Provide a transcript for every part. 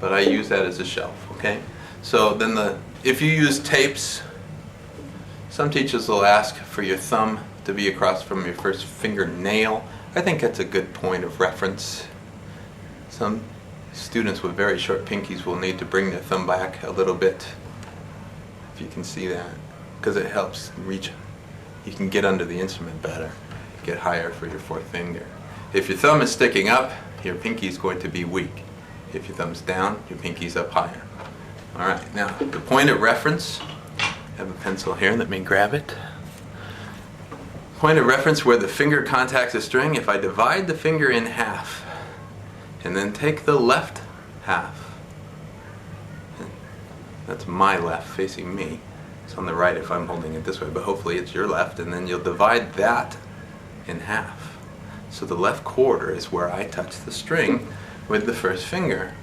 but I use that as a shelf, okay? So then if you use tapes, some teachers will ask for your thumb to be across from your first fingernail. I think that's a good point of reference. Some students with very short pinkies will need to bring their thumb back a little bit, if you can see that, because it helps reach. You can get under the instrument better, get higher for your fourth finger. If your thumb is sticking up, your pinky is going to be weak. If your thumb's down, your pinky's up higher. All right, now the point of reference, I have a pencil here, let me grab it. Point of reference where the finger contacts the string, if I divide the finger in half and then take the left half, that's my left facing me. It's on the right if I'm holding it this way, but hopefully it's your left, and then you'll divide that in half. So the left quarter is where I touch the string with the first finger.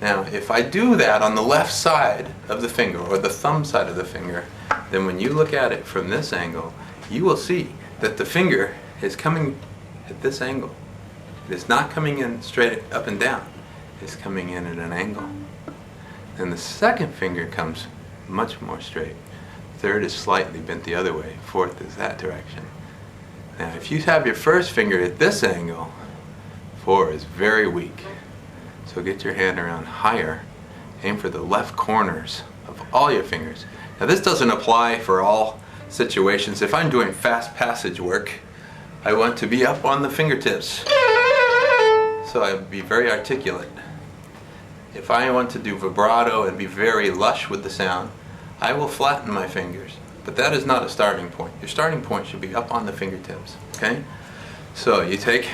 Now if I do that on the left side of the finger, or the thumb side of the finger, then when you look at it from this angle, you will see that the finger is coming at this angle. It is not coming in straight up and down. It's coming in at an angle. Then the second finger comes much more straight. Third is slightly bent the other way. Fourth is that direction. Now if you have your first finger at this angle, 4 is very weak. So get your hand around higher. Aim for the left corners of all your fingers. Now this doesn't apply for all situations. If I'm doing fast passage work, I want to be up on the fingertips. So I would be very articulate. If I want to do vibrato and be very lush with the sound, I will flatten my fingers. But that is not a starting point. Your starting point should be up on the fingertips. Okay? So you take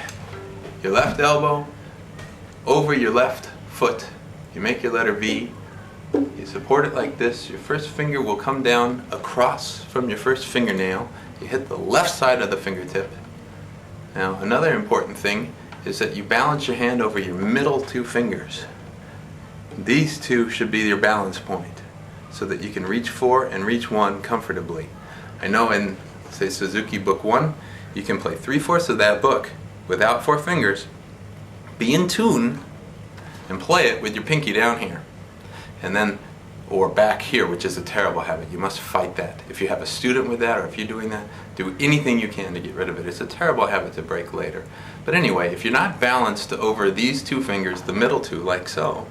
your left elbow over your left foot. You make your letter V. You support it like this. Your first finger will come down across from your first fingernail. You hit the left side of the fingertip. Now another important thing is that you balance your hand over your middle two fingers. These two should be your balance point, so that you can reach 4 and reach 1 comfortably. I know in, say, Suzuki Book 1, you can play 3/4 of that book without 4 fingers, be in tune, and play it with your pinky down here. And then, or back here, which is a terrible habit. You must fight that. If you have a student with that, or if you're doing that, do anything you can to get rid of it. It's a terrible habit to break later. But anyway, if you're not balanced over these 2 fingers, the middle 2, like so,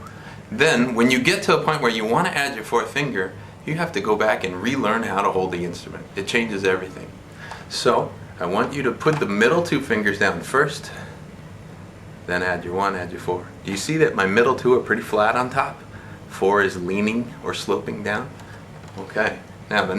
then when you get to a point where you want to add your 4th finger, you have to go back and relearn how to hold the instrument. It changes everything. So I want you to put the middle 2 fingers down first, then add your 1, add your 4. Do you see that my middle 2 are pretty flat on top? 4 is leaning or sloping down. Okay. Now the